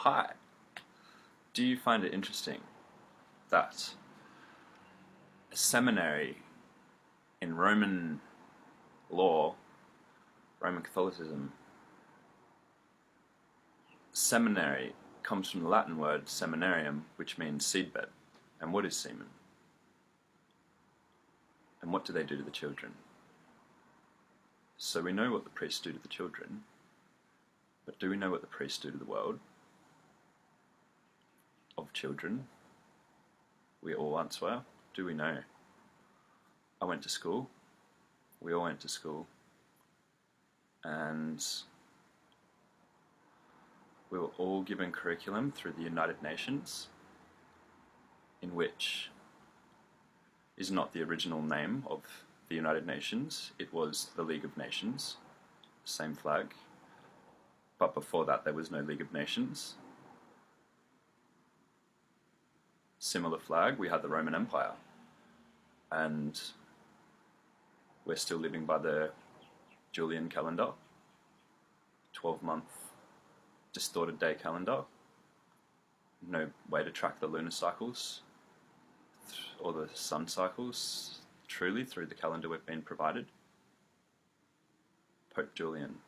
Hi. Do you find it interesting that a seminary in Roman law, Roman Catholicism, seminary comes from the Latin word seminarium, which means seedbed. And what is semen? And what do they do to the children? So we know what the priests do to the children, but do we know what the priests do to the world of children? We all once were. Do we know? I went to school. We all went to school. And we were all given curriculum through the United Nations, in which is not the original name of the United Nations. It was the League of Nations, same flag. But before that, there was no League of Nations. Similar flag, we had the Roman Empire. And we're still living by the Julian calendar, 12-month distorted day calendar. No way to track the lunar cycles or the sun cycles truly through the calendar we've been provided. Pope Julian.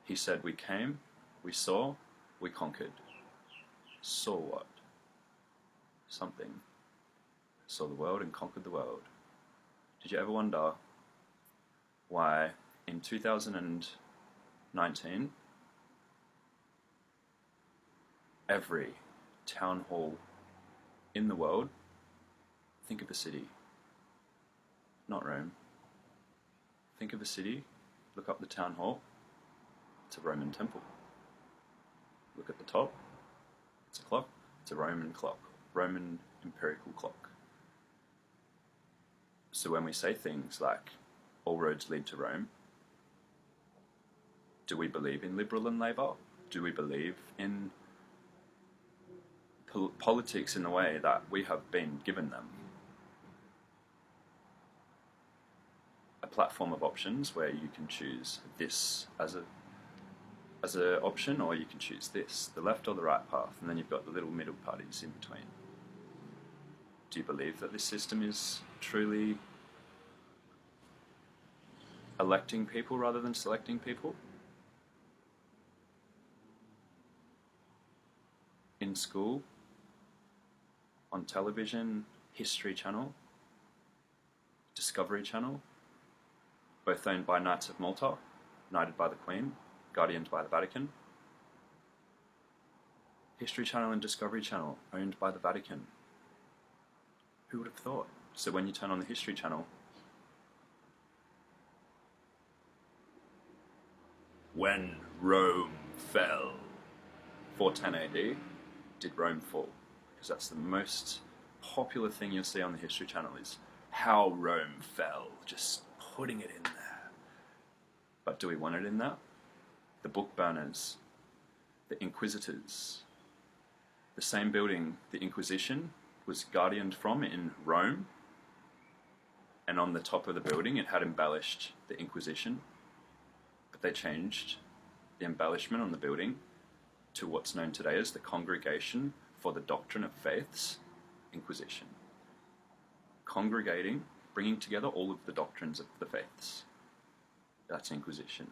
He said, we came, we saw, we conquered. Saw what? Something. Saw the world and conquered the world. Did you ever wonder why in 2019 every town hall in the world, think of a city, not Rome, think of a city, look up the town hall, it's a Roman temple. Look at the top, it's a clock, it's a Roman clock, Roman empirical clock. So when we say things like, all roads lead to Rome, do we believe in Liberal and Labour? Do we believe in politics in the way that we have been given them? A platform of options where you can choose this as a option, or you can choose this, the left or the right path, and then you've got the little middle parties in between. Do you believe that this system is truly electing people rather than selecting people? In school, on television, History Channel, Discovery Channel, both owned by Knights of Malta, knighted by the Queen, guardianed by the Vatican. History Channel and Discovery Channel, owned by the Vatican. Who would have thought? So when you turn on the History Channel, when Rome fell, 410 AD, did Rome fall? Because that's the most popular thing you'll see on the History Channel is how Rome fell, just putting it in there. But do we want it in there? The book burners, the inquisitors, the same building the Inquisition was guardianed from in Rome, and on the top of the building it had embellished the Inquisition, but they changed the embellishment on the building to what's known today as the Congregation for the Doctrine of Faiths, Inquisition. Congregating, bringing together all of the doctrines of the faiths. That's Inquisition.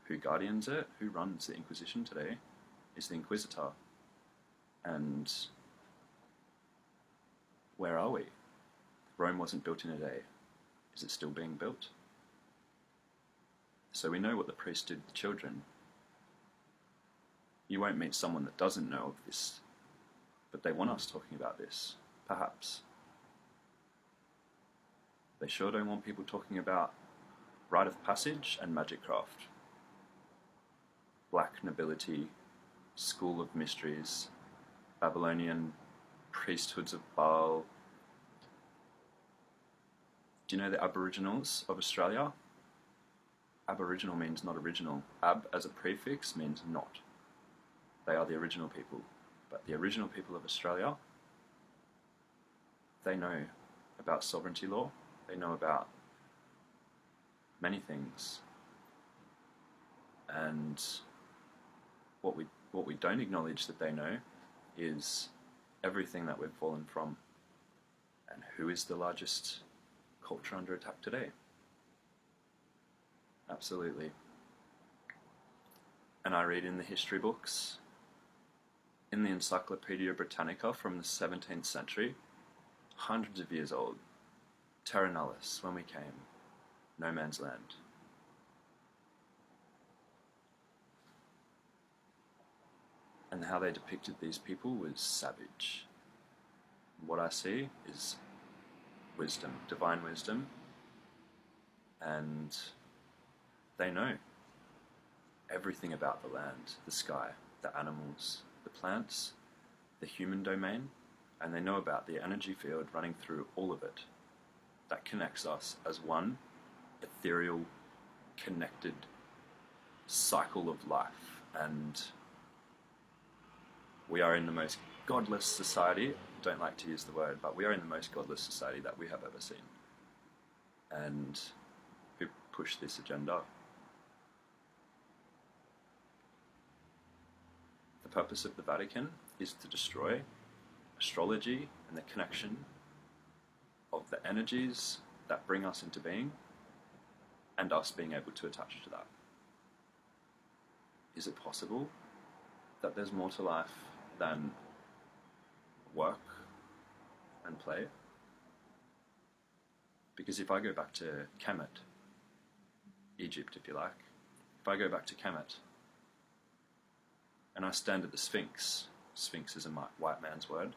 Who guardians it, who runs the Inquisition today, is the Inquisitor. And where are we? Rome wasn't built in a day. Is it still being built? So we know what the priests did to the children. You won't meet someone that doesn't know of this, but they want us talking about this, perhaps. They sure don't want people talking about rite of passage and magic craft. Black nobility, school of mysteries, Babylonian priesthoods of Baal. Do you know the Aboriginals of Australia? Aboriginal means not original. Ab as a prefix means not. They are the original people. But the original people of Australia, they know about sovereignty law. They know about many things. And what we what we don't acknowledge that they know is everything that we've fallen from. And who is the largest culture under attack today? Absolutely. And I read in the history books, in the Encyclopedia Britannica from the 17th century, hundreds of years old, Terra Nullius, when we came, no man's land. And how they depicted these people was savage. What I see is wisdom, divine wisdom, and they know everything about the land, the sky, the animals, the plants, the human domain, and they know about the energy field running through all of it that connects us as one ethereal, connected cycle of life. And we are in the most godless society, don't like to use the word, but we are in the most godless society that we have ever seen. And who push this agenda? The purpose of the Vatican is to destroy astrology and the connection of the energies that bring us into being and us being able to attach to that. Is it possible that there's more to life than work and play? Because if I go back to Kemet, Egypt if you like, if I go back to Kemet and I stand at the Sphinx, Sphinx is a white man's word,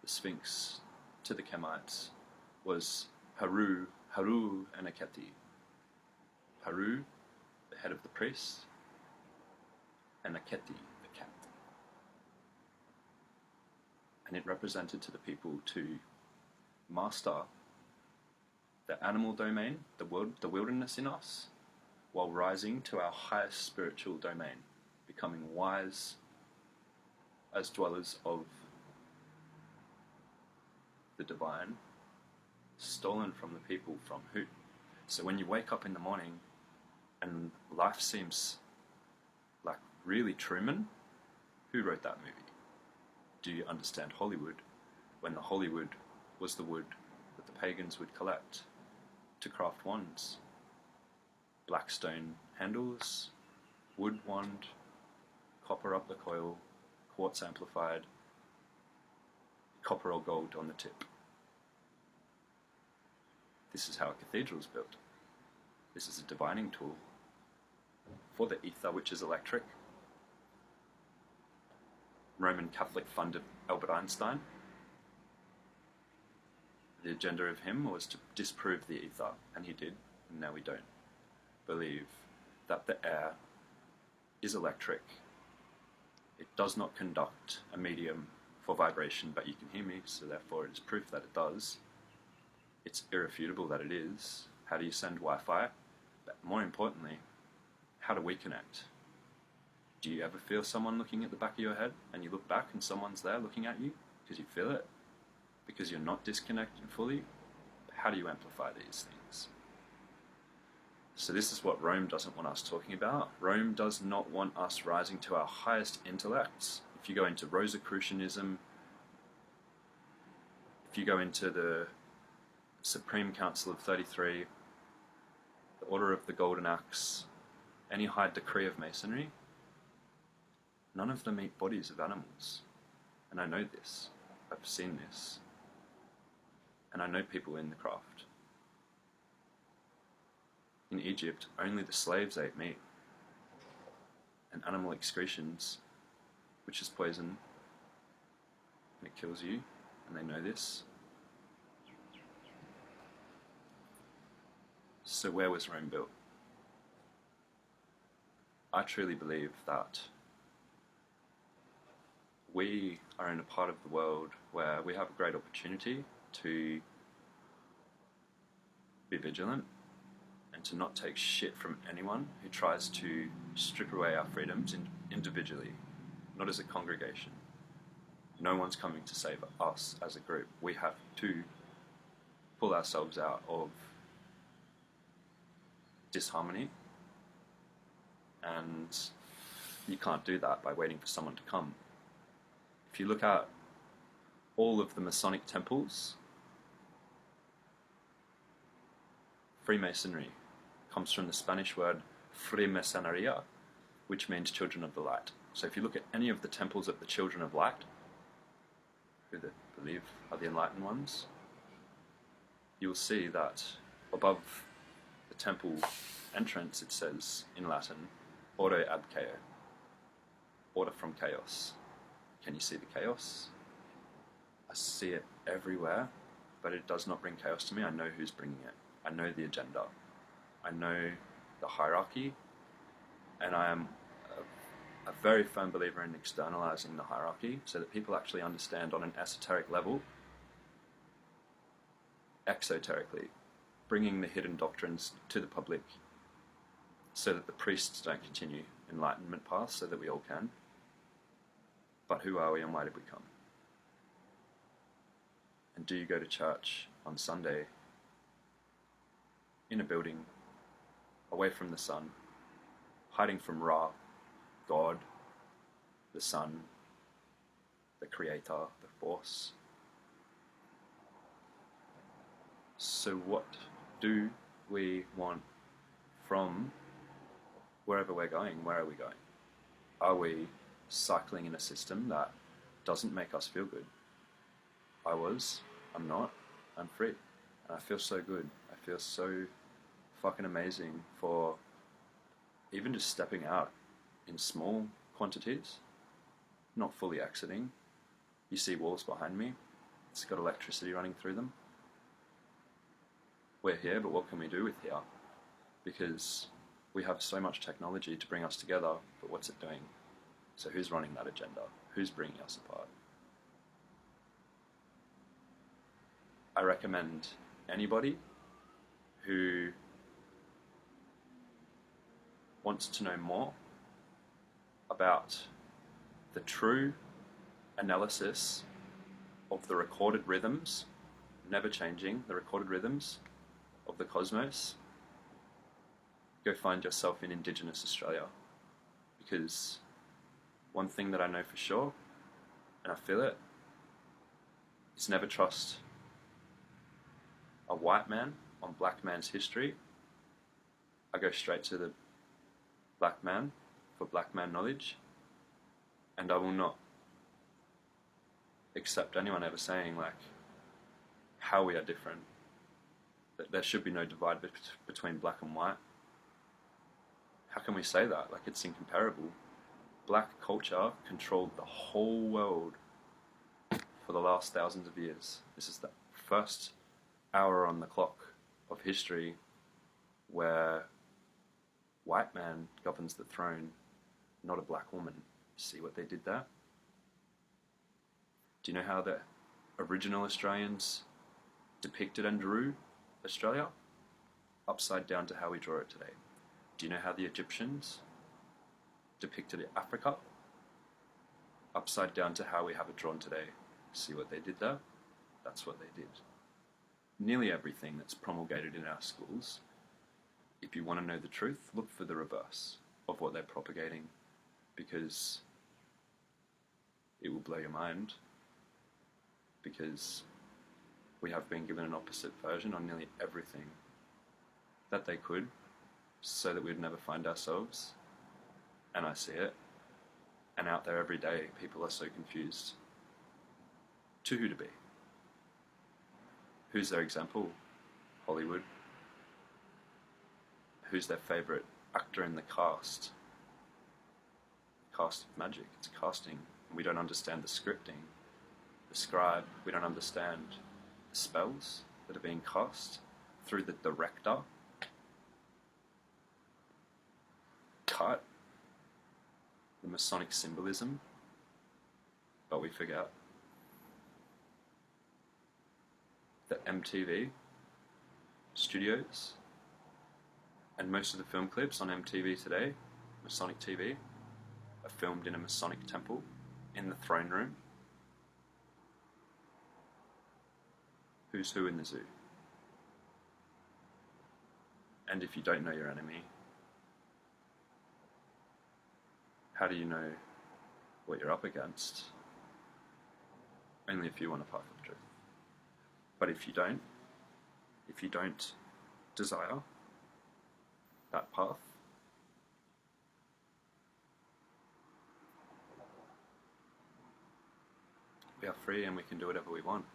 the Sphinx to the Kemites was Haru, and Aketi. Haru, the head of the priest, and Aketi, the cat. And it represented to the people to master the animal domain, the wilderness in us, while rising to our highest spiritual domain, becoming wise as dwellers of the divine, stolen from the people from who? So when you wake up in the morning and life seems like really Truman, who wrote that movie? Do you understand Hollywood? When the Hollywood was the wood that the pagans would collect to craft wands. Black stone handles, wood wand, copper up the coil, quartz amplified, copper or gold on the tip. This is how a cathedral is built. This is a divining tool for the ether, which is electric. Roman Catholic funded Albert Einstein. The agenda of him was to disprove the ether, and he did, and now we don't believe that the air is electric. It does not conduct a medium for vibration, but you can hear me, so therefore it is proof that it does. It's irrefutable that it is. How do you send Wi-Fi? But more importantly, how do we connect? Do you ever feel someone looking at the back of your head and you look back and someone's there looking at you because you feel it? Because you're not disconnected fully? How do you amplify these things? So this is what Rome doesn't want us talking about. Rome does not want us rising to our highest intellects. If you go into Rosicrucianism, if you go into the Supreme Council of 33, the Order of the Golden Axe, any high decree of Masonry, none of them eat bodies of animals. And I know this. I've seen this. And I know people in the craft. In Egypt, only the slaves ate meat. And animal excretions, which is poison, and it kills you, and they know this. So where was Rome built? I truly believe that we are in a part of the world where we have a great opportunity to be vigilant and to not take shit from anyone who tries to strip away our freedoms individually, not as a congregation. No one's coming to save us as a group. We have to pull ourselves out of disharmony and You can't do that by waiting for someone to come. If you look at all of the Masonic temples, Freemasonry comes from the Spanish word Freemesoneria, which means children of the light. So if you look at any of the temples of the children of light, who they believe are the enlightened ones, you will see that above the temple entrance it says in Latin, Ore ab chaos, order from chaos. Can you see the chaos? I see it everywhere, but it does not bring chaos to me. I know who's bringing it. I know the agenda. I know the hierarchy, and I am a very firm believer in externalizing the hierarchy so that people actually understand on an esoteric level, exoterically, bringing the hidden doctrines to the public so that the priests don't continue enlightenment paths so that we all can. But who are we and why did we come? And do you go to church on Sunday in a building away from the sun, hiding from Ra, God, the sun, the creator, the force? So what do we want from wherever we're going? Where are we going? Are we cycling in a system that doesn't make us feel good? I'm not, I'm free. And I feel so good. I feel so fucking amazing for even just stepping out in small quantities, not fully exiting. You see walls behind me, it's got electricity running through them. We're here, but what can we do with here? Because we have so much technology to bring us together, but what's it doing? So who's running that agenda? Who's bringing us apart? I recommend anybody who wants to know more about the true analysis of the recorded rhythms, never changing, the recorded rhythms of the cosmos, go find yourself in Indigenous Australia. Because one thing that I know for sure, and I feel it, is never trust a white man on black man's history. I go straight to the black man for black man knowledge, and I will not accept anyone ever saying like how we are different, that there should be no divide between black and white. How can we say that? Like, it's incomparable. Black culture controlled the whole world for the last thousands of years. This is the first hour on the clock of history where white man governs the throne, not a black woman. See what they did there? Do you know how the original Australians depicted and drew Australia? Upside down to how we draw it today. Do you know how the Egyptians depicted Africa? Upside down to how we have it drawn today. See what they did there? That's what they did. Nearly everything that's promulgated in our schools, if you want to know the truth, look for the reverse of what they're propagating, because it will blow your mind, because we have been given an opposite version on nearly everything that they could, so that we'd never find ourselves. And I see it. And out there every day, people are so confused to who to be. Who's their example? Hollywood. Who's their favourite actor in the cast? Cast of magic. It's casting. We don't understand the scripting, the scribe. We don't understand the spells that are being cast through the director. Cut. The Masonic symbolism. But we forget that MTV studios and most of the film clips on MTV today, Masonic TV, are filmed in a Masonic temple in the throne room. Who's who in the zoo? And if you don't know your enemy, How do you know what you're up against? Only if you want a path of truth. But if you don't desire that path, we are free and we can do whatever we want.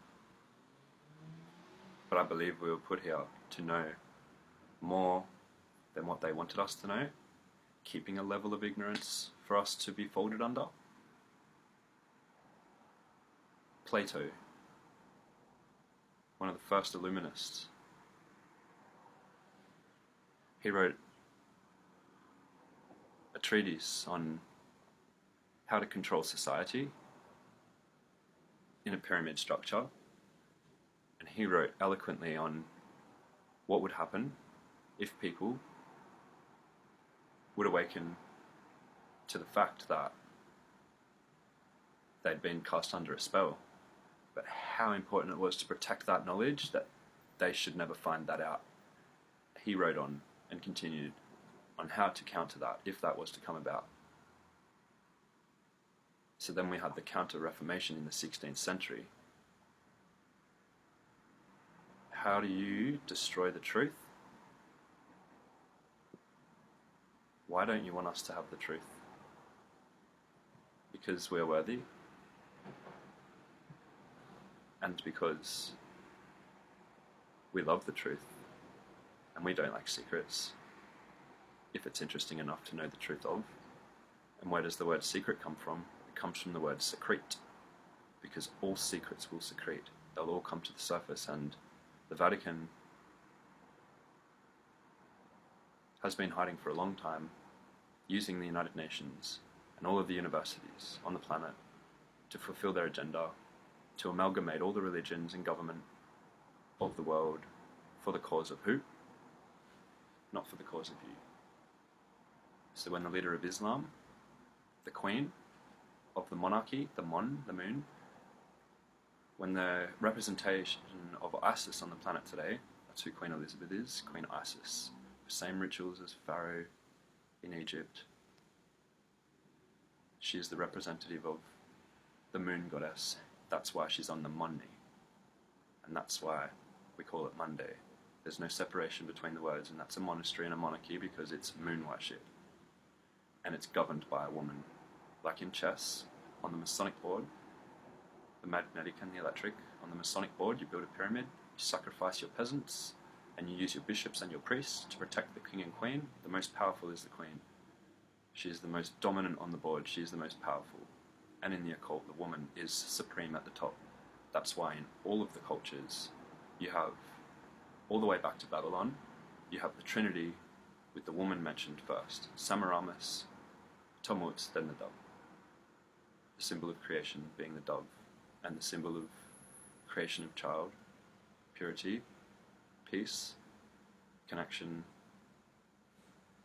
But I believe we were put here to know more than what they wanted us to know, keeping a level of ignorance for us to be folded under. Plato, one of the first Illuminists, he wrote a treatise on how to control society in a pyramid structure, and he wrote eloquently on what would happen if people would awaken to the fact that they'd been cast under a spell, but how important it was to protect that knowledge, that they should never find that out. He wrote on and continued on how to counter that if that was to come about. So then we had the Counter-Reformation in the 16th century. How do you destroy the truth? Why don't you want us to have the truth? Because we're worthy, and because we love the truth, and we don't like secrets, if it's interesting enough to know the truth of. And where does the word secret come from? It comes from the word secrete, because all secrets will secrete. They'll all come to the surface, and the Vatican has been hiding for a long time, using the United Nations and all of the universities on the planet to fulfill their agenda, to amalgamate all the religions and government of the world for the cause of who? Not for the cause of you. So when the leader of Islam, the queen of the monarchy, the moon, when the representation of Isis on the planet today, that's who Queen Elizabeth is, Queen Isis. The same rituals as Pharaoh in Egypt. She is the representative of the moon goddess. That's why she's on the Monday. And that's why we call it Monday. There's no separation between the words, and that's a monastery and a monarchy because it's moon worship. And it's governed by a woman. Like in chess, on the Masonic board, the magnetic and the electric, on the Masonic board you build a pyramid, you sacrifice your peasants, and you use your bishops and your priests to protect the king and queen. The most powerful is the queen. She is the most dominant on the board, she is the most powerful. And in the occult, the woman is supreme at the top. That's why in all of the cultures, you have, all the way back to Babylon, you have the Trinity with the woman mentioned first. Semiramis, Tammuz, then the dove. The symbol of creation being the dove, and the symbol of creation of child, purity, peace, connection.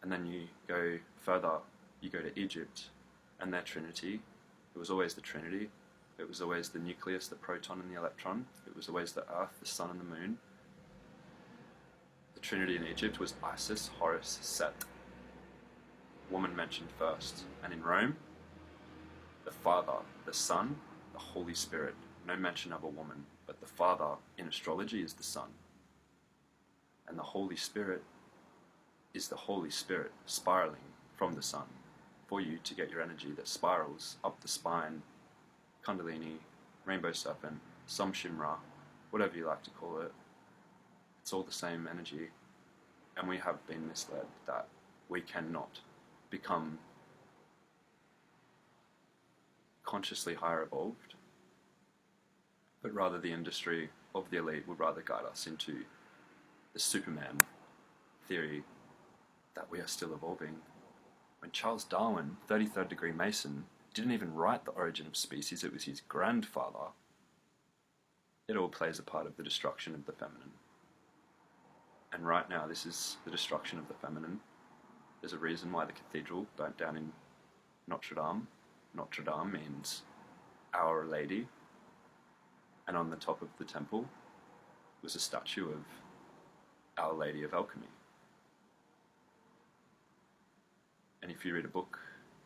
And then you go further, you go to Egypt, and their Trinity. It was always the Trinity. It was always the nucleus, the proton and the electron. It was always the earth, the sun and the moon. The Trinity in Egypt was Isis, Horus, Set. Woman mentioned first. And in Rome, the Father, the Son, the Holy Spirit. No mention of a woman, but the Father in astrology is the Sun. And the Holy Spirit is the Holy Spirit spiraling from the Sun for you to get your energy that spirals up the spine, Kundalini, Rainbow Serpent, Samshimra, whatever you like to call it. It's all the same energy, and we have been misled that we cannot become consciously higher evolved, but rather the industry of the elite would rather guide us into the Superman theory that we are still evolving. When Charles Darwin, 33rd degree Mason, didn't even write The Origin of Species, it was his grandfather. It all plays a part of the destruction of the feminine. And right now, this is the destruction of the feminine. There's a reason why the cathedral burnt down in Notre Dame. Notre Dame means Our Lady. And on the top of the temple was a statue of Our Lady of Alchemy. And if you read a book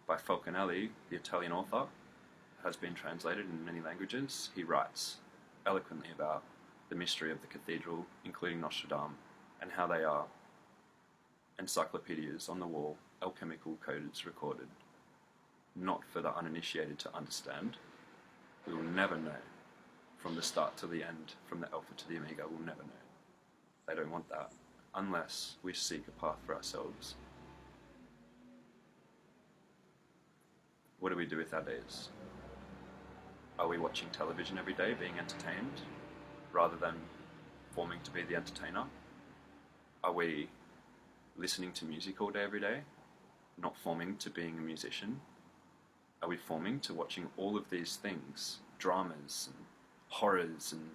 by Falconelli, the Italian author, has been translated in many languages. He writes eloquently about the mystery of the cathedral, including Notre Dame, and how they are encyclopedias on the wall, alchemical codes recorded, not for the uninitiated to understand. We will never know from the start to the end, from the alpha to the omega. We'll never know. They don't want that unless we seek a path for ourselves. What do we do with our days? Are we watching television every day, being entertained, rather than forming to be the entertainer? Are we listening to music all day, every day, not forming to being a musician? Are we forming to watching all of these things, dramas and horrors and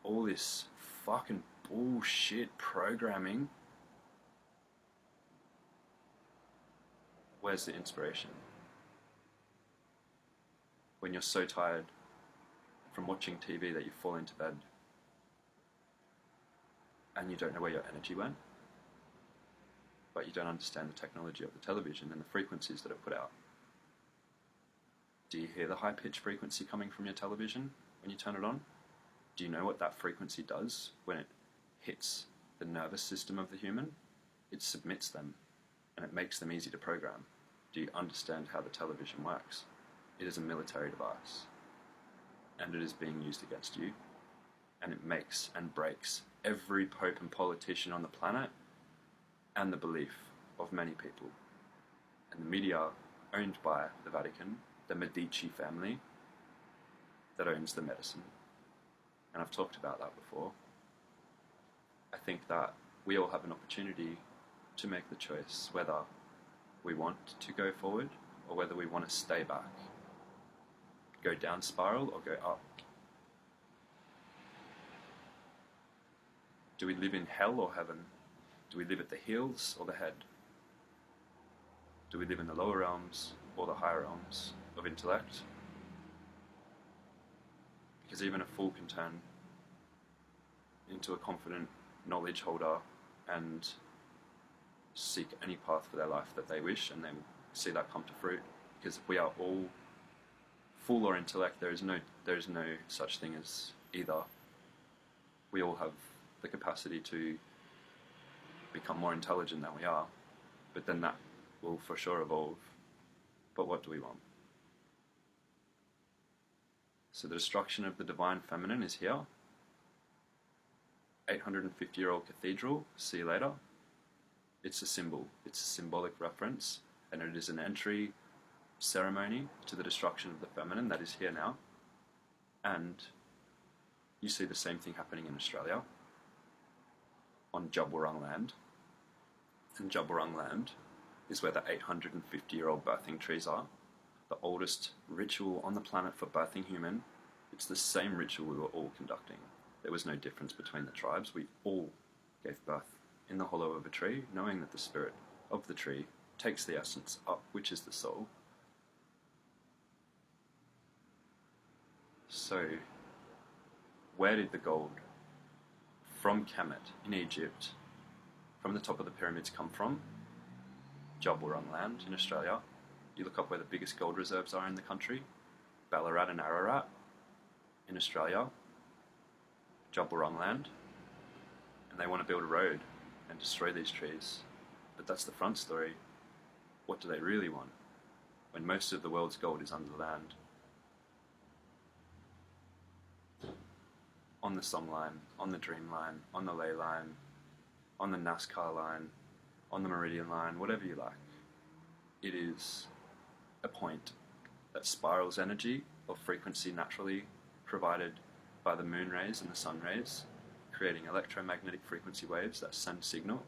all this fucking bullshit programming? Where's the inspiration? When you're so tired from watching TV that you fall into bed and you don't know where your energy went, but you don't understand the technology of the television and the frequencies that are put out. Do you hear the high-pitched frequency coming from your television when you turn it on? Do you know what that frequency does when it hits the nervous system of the human? It submits them, and it makes them easy to program. Do you understand how the television works? It is a military device, and it is being used against you, and it makes and breaks every pope and politician on the planet and the belief of many people. And the media, owned by the Vatican, the Medici family, that owns the medicine. And I've talked about that before. I think that we all have an opportunity to make the choice whether we want to go forward or whether we want to stay back. Go down spiral or go up. Do we live in hell or heaven? Do we live at the heels or the head? Do we live in the lower realms or the higher realms of intellect? Because even a fool can turn into a confident knowledge holder and seek any path for their life that they wish, and they will see that come to fruit. Because if we are all fool or intellect, there is no such thing as either. We all have the capacity to become more intelligent than we are, but then that will for sure evolve. But what do we want? So the destruction of the divine feminine is here. 850-year-old cathedral, see you later. It's a symbol, it's a symbolic reference, and it is an entry ceremony to the destruction of the feminine that is here now. And you see the same thing happening in Australia on Jabberung land. And Jabberung land is where the 850-year-old birthing trees are. The oldest ritual on the planet for birthing human. It's the same ritual we were all conducting. There was no difference between the tribes. We all gave birth in the hollow of a tree, knowing that the spirit of the tree takes the essence up, which is the soul. So, where did the gold from Kemet in Egypt, from the top of the pyramids, come from? Jabberung land in Australia. You look up where the biggest gold reserves are in the country, Ballarat and Ararat in Australia, Jabberung land, and they want to build a road and destroy these trees. But that's the front story. What do they really want when most of the world's gold is under the land? On the Song line, on the Dream line, on the Ley line, on the NASCAR line, on the Meridian line, whatever you like. It is a point that spirals energy or frequency naturally provided by the moon rays and the sun rays, creating electromagnetic frequency waves that send signal.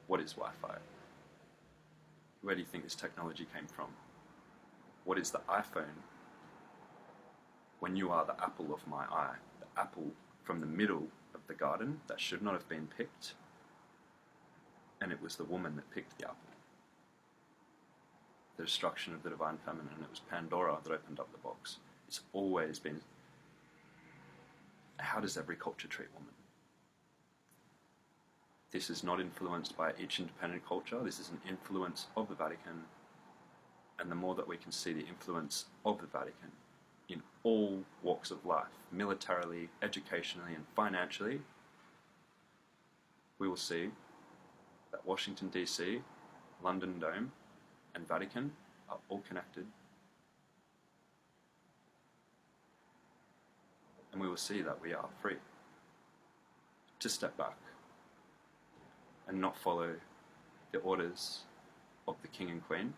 What is Wi-Fi? Where do you think this technology came from? What is the iPhone? When you are the apple of my eye, the apple from the middle of the garden that should not have been picked, and it was the woman that picked the apple. The destruction of the divine feminine, it was Pandora that opened up the box. It's always been, how does every culture treat women? This is not influenced by each independent culture. This is an influence of the Vatican and the more that we can see the influence of the Vatican in all walks of life, militarily, educationally, and financially, we will see that Washington DC, London Dome, and Vatican are all connected. And we will see that we are free to step back and not follow the orders of the King and Queen,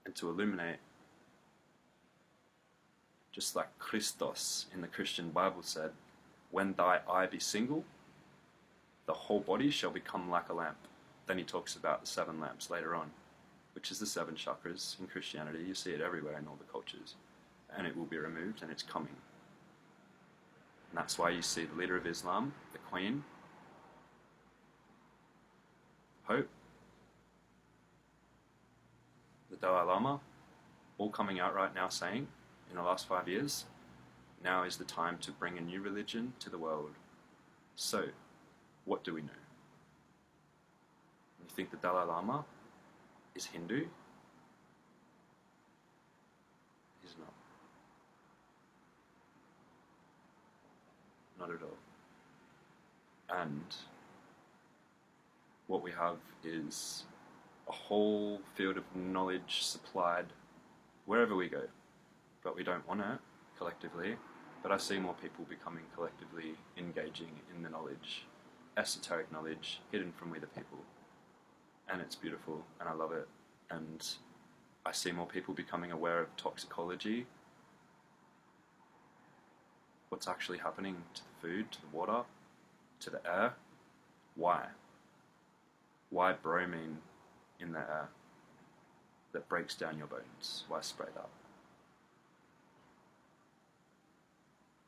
and to illuminate, just like Christos in the Christian Bible said, when thy eye be single, the whole body shall become like a lamp. Then he talks about the 7 lamps later on, which is the 7 chakras in Christianity. You see it everywhere in all the cultures. And it will be removed, and it's coming. And that's why you see the leader of Islam, the Queen, Pope, the Dalai Lama, all coming out right now saying, in the last 5 years, now is the time to bring a new religion to the world. So, what do we know? You think the Dalai Lama is Hindu? He's not. Not at all. And what we have is a whole field of knowledge supplied wherever we go. But we don't want it collectively. But I see more people becoming collectively engaging in the knowledge, esoteric knowledge, hidden from we the people. And it's beautiful, and I love it. And I see more people becoming aware of toxicology, what's actually happening to the food, to the water, to the air. Why? Why bromine in the air that breaks down your bones? Why spray that?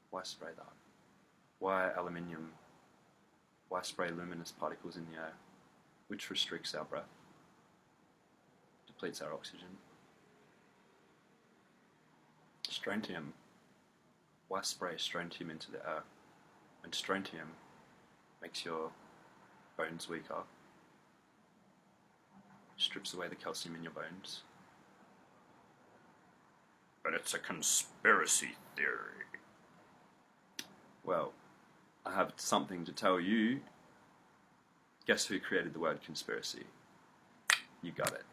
Why spray that? Why aluminium? Why spray luminous particles in the air, which restricts our breath, depletes our oxygen? Strontium. Why spray strontium into the air? And strontium makes your bones weaker, strips away the calcium in your bones. But it's a conspiracy theory. Well, I have something to tell you. Guess who created the word conspiracy? You got it.